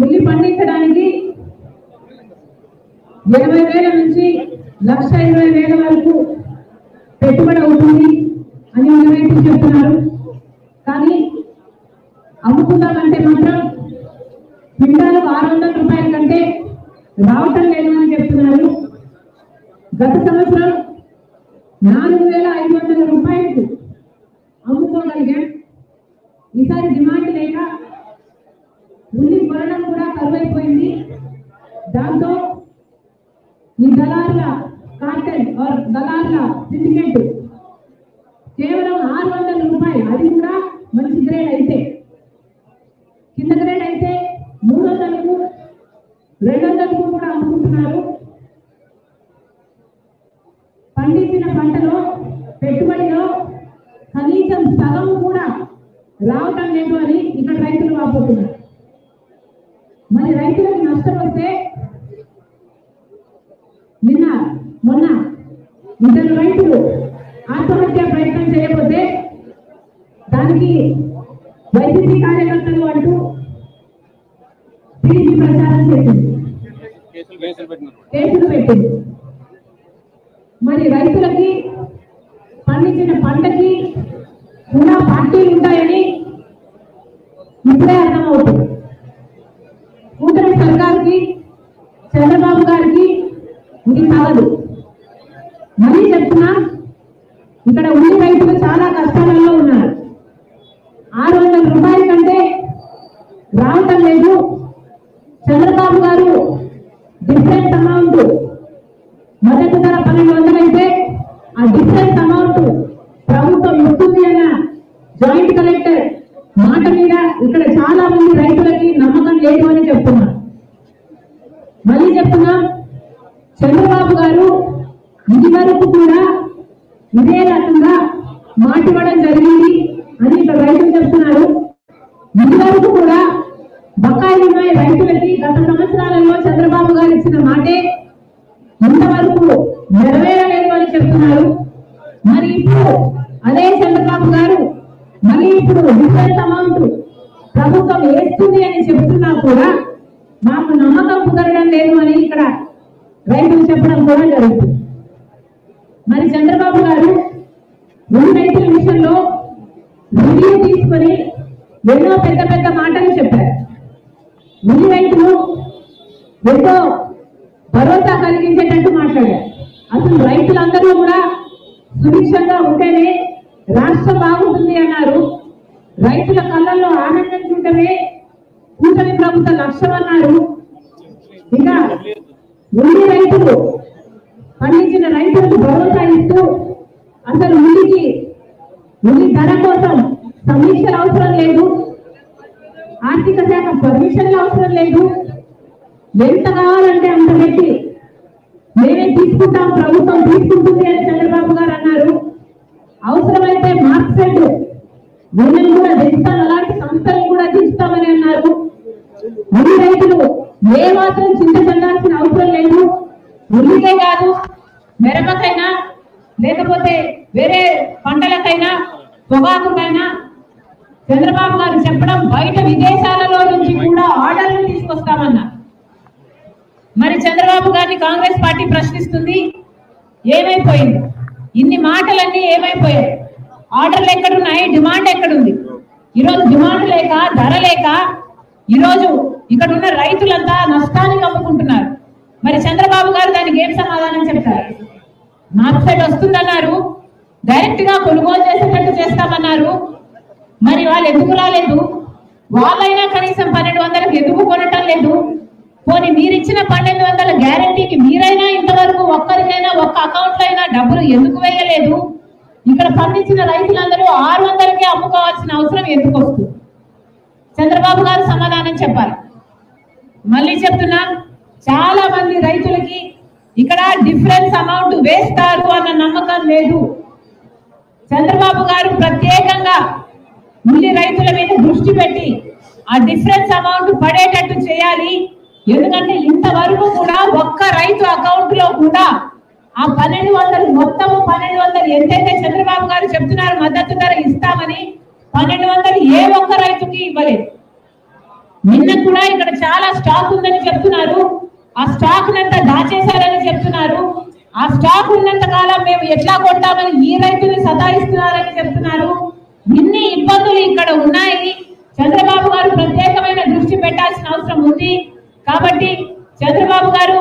ఉల్లి పండించడానికి 80,000 నుంచి 1,20,000 వరకు పెట్టుబడి అవుతుంది అని రైతులు చెప్తున్నారు. కానీ అమ్ముకుందామంటే మాత్రం క్వింటాలు 600 రూపాయల కంటే రావటం లేదు అని చెప్తున్నారు. గత సంవత్సరం 4,500 రూపాయలకు అమ్ముకోగలిగా. ఈసారి డిమాండ్ లేక ఉల్లి కొనడం కూడా కరువైపోయింది. దాంతో ఈ దళారుల కార్టెల్ దళారుల సిండికేట్ కేవలం 600 రూపాయలు, అది కూడా మంచి గ్రేడ్ అయితే, కింద గ్రేడ్ అయితే 300కు 200కు కూడా అమ్ముకుంటున్నారు. పండించిన పంటలో పెట్టుబడిలో కనీసం సగం కూడా రావటం లేదు అని ఇక్కడ రైతులు వాపోతున్నారు. మరి రైతులకు నష్టం వస్తే మొన్న 2 రైతులు ఆత్మహత్య ప్రయత్నం చేయకపోతే దానికి వైసీపీ కార్యకర్తలు అంటూ టీడీపీ ప్రచారం చేసింది, కేసులు పెట్టింది. మరి రైతులకి పండించిన పంటకి కూడా పార్టీలు ఉంటాయని ఇప్పుడే అర్థమవుతుంది. కూటమి సర్కార్కి, చంద్రబాబు గారికి ఇది కాదు. మళ్ళీ చెప్తున్నా, ఇక్కడ ఉల్లి రైతులు చాలా కష్టాలలో ఉన్నారు. 600 రూపాయల కంటే రావటం లేదు. చంద్రబాబు గారు డిఫరెన్స్ అమౌంట్ మొదటి ధర 1,200 అయితే ఆ డిఫరెన్స్ అమౌంట్ ప్రభుత్వం ఇస్తుంది అన్న జాయింట్ కలెక్టర్ మాట మీద ఇక్కడ చాలా మంది రైతులకి నమ్మకం లేదు అని చెప్తున్నారు. మళ్ళీ చెప్తున్నా, చంద్రబాబు గారు ఇది వరకు కూడా ఇదే రకంగా మాటివ్వడం జరిగింది అని ఇక్కడ రైతులు చెప్తున్నారు. ఇది వరకు కూడా బకాయిలు ఉన్నాయి రైతులకి. గత సంవత్సరాలలో చంద్రబాబు గారు ఇచ్చిన మాటే ఇంతవరకు నెరవేరలేదు అని చెప్తున్నారు. మరి ఇప్పుడు అదే చంద్రబాబు గారు మళ్ళీ ఇప్పుడు డిఫరెన్స్ అమౌంట్ ప్రభుత్వం వేస్తుంది అని చెప్తున్నా కూడా మాకు నమ్మకం కుదరడం లేదు అని ఇక్కడ రైతులు చెప్పడం కూడా జరుగుతుంది. మరి చంద్రబాబు గారు ఉల్లి రైతుల విషయంలో రివ్యూ తీసుకొని ఎన్నో పెద్ద పెద్ద మాటలు చెప్పారు. ఉల్లి రైతులు ఎంతో భరోసా కలిగించేటట్టు మాట్లాడారు. అసలు రైతులందరూ కూడా సుభిక్షంగా ఉంటేనే రాష్ట్రం బాగుంటుంది అన్నారు. రైతుల కళ్ళల్లో ఆనందం చూడటమే కూటమి ప్రభుత్వ లక్ష్యం అన్నారు. ఇక ఉల్లి రైతులు పండించిన రైతులకు భరోసా ఇస్తూ అసలు ఉల్లి ధర కోసం సమీక్షలు అవసరం లేదు, ఆర్థిక శాఖ పర్మిషన్లు అవసరం లేదు, ఎంత కావాలంటే అంత పెట్టి మేమే తీసుకుంటాం, ప్రభుత్వం తీసుకుంటుంది అని చంద్రబాబు గారు అన్నారు. అవసరమైతే మార్కెట్ వీళ్ళని కూడా దించుతాం, అలాంటి సంస్థలను కూడా దించుతామని అన్నారు. ఉల్లి రైతులు ఏ మాత్రం చింత చెందాల్సిన అవసరం లేదు. ఉల్లికే కాదు, మిరపకైనా లేకపోతే వేరే పంటలకైనా పొగాకుకైనా చంద్రబాబు గారు చెప్పడం బయట విదేశాలలో నుంచి కూడా ఆర్డర్లు తీసుకొస్తామన్నారు. మరి చంద్రబాబు గారిని కాంగ్రెస్ పార్టీ ప్రశ్నిస్తుంది, ఏమైపోయింది? ఇన్ని మాటలన్నీ ఏమైపోయాయి? ఆర్డర్లు ఎక్కడున్నాయి? డిమాండ్ ఎక్కడుంది? ఈరోజు డిమాండ్ లేక, ధర లేక ఈరోజు ఇక్కడ ఉన్న రైతులంతా నష్టానికి అమ్ముకుంటున్నారు. మరి చంద్రబాబు గారు దానికి ఏం సమాధానం చెప్తారు? మార్కెట్ వస్తుందన్నారు, డైరెక్ట్ గా కొనుగోలు చేసేటట్టు చేస్తామన్నారు. మరి వాళ్ళు ఎందుకు రాలేదు? వాళ్ళైనా కనీసం 1,200కి ఎందుకు కొనటం లేదు? పోనీ మీరిచ్చిన 1,200 గ్యారంటీకి మీరైనా ఇంతవరకు ఒక్కరికైనా ఒక్క అకౌంట్ అయినా డబ్బులు ఎందుకు వేయలేదు? ఇక్కడ పండించిన రైతులందరూ 600కే అమ్ముకోవాల్సిన అవసరం ఎందుకు వస్తుంది? చంద్రబాబు గారు సమాధానం చెప్పాలి. మళ్ళీ చెప్తున్నా, చాలా మంది రైతులకి ఇక్కడ డిఫరెన్స్ అమౌంట్ వేస్తారు అన్న నమ్మకం లేదు. చంద్రబాబు గారు ప్రత్యేకంగా ఉల్లి రైతుల మీద దృష్టి పెట్టి ఆ డిఫరెన్స్ అమౌంట్ పడేటట్టు చేయాలి. ఎందుకంటే ఇంతవరకు కూడా ఒక్క రైతు అకౌంట్ లో కూడా ఆ 1,200 మొత్తము 1,200 ఎంతైతే చంద్రబాబు గారు చెప్తున్నారు మద్దతు ధర ఇస్తామని 1,200 ఏ ఒక్క రైతుకి ఇవ్వలేదు. నిన్న కూడా ఇక్కడ చాలా స్టాక్ ఉందని చెప్తున్నారు. ఆ స్టాక్ నంతా దాచేశారని చెప్తున్నారు. ఆ స్టాక్ ఉన్నంత కాలం మేము ఎట్లా కొంటామని ఈ రైతులు సతాయిస్తున్నారని చెప్తున్నారు. ఇన్ని ఇబ్బందులు ఇక్కడ ఉన్నాయి. చంద్రబాబు గారు ప్రత్యేకమైన దృష్టి పెట్టాల్సిన అవసరం ఉంది. కాబట్టి చంద్రబాబు గారు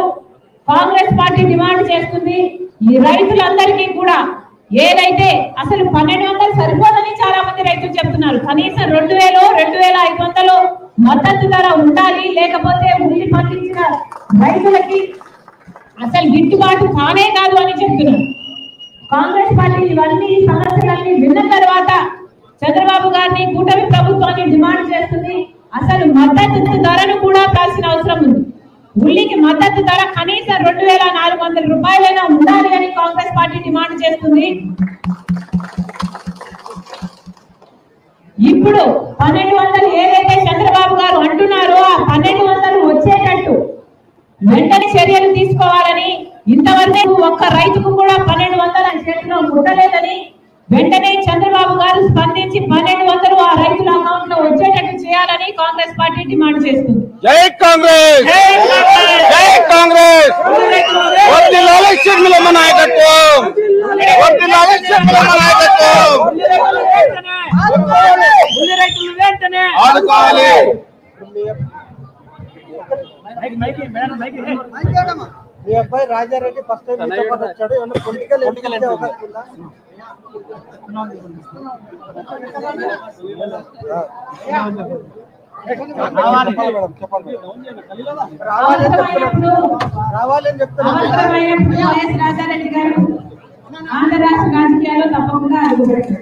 కాంగ్రెస్ పార్టీ డిమాండ్ చేస్తుంది, ఈ రైతులందరికీ కూడా ఏదైతే అసలు 1200 సరిపోదని చాలా మంది రైతులు చెప్తున్నారు. కనీసం 2000, 2500 మద్దతు ధర ఉండాలి, లేకపోతే ఉల్లి పండించిన రైతులకి అసలు గిట్టుబాటు కానే కాదు అని చెప్తున్నారు. కాంగ్రెస్ పార్టీ ఇవన్నీ సమస్యలన్నీ విన్న తర్వాత చంద్రబాబు గారిని కూటమి ప్రభుత్వాన్ని డిమాండ్ చేస్తుంది. అసలు మద్దతు ధరను కూడా పెంచాల్సిన అవసరం ఉంది. ఉల్లికి మద్దతు ధర కనీసం 2400 రూపాయలైనా ఉండాలి అని కాంగ్రెస్ పార్టీ డిమాండ్ చేస్తుంది. ఇప్పుడు 1200 ఏదైతే చంద్రబాబు గారు అంటున్నారో ఆ 1200 వచ్చేటట్టు వెంటనే చర్యలు తీసుకోవాలని, ఇంతవరకు ఒక్క రైతుకు కూడా 1200 చేతిలో ముట్టలేదని వెంటనే చంద్రబాబు గారు స్పందించి 1200 ఆ రైతుల అకౌంట్ లో వచ్చేటట్టు చేయాలని కాంగ్రెస్ పార్టీ డిమాండ్ చేస్తుంది. జై కాంగ్రెస్, జై కాంగ్రెస్. వర్ధిల్లాలి షర్మిలమ్మ నాయకత్వం, వర్ధిల్లాలి షర్మిలమ్మ నాయకత్వం. ఆదుకోవాలి. మీ అబ్బాయి రాజారెడ్డి ఫస్ట్ టైం వచ్చాడు, ఏమన్నా పొలిటికల్ రావాలని చెప్తున్నారు. రాజారెడ్డి గారు ఆంధ్ర రాష్ట్ర రాజకీయాల్లో తప్పకుండా అడుగుపెట్టారు.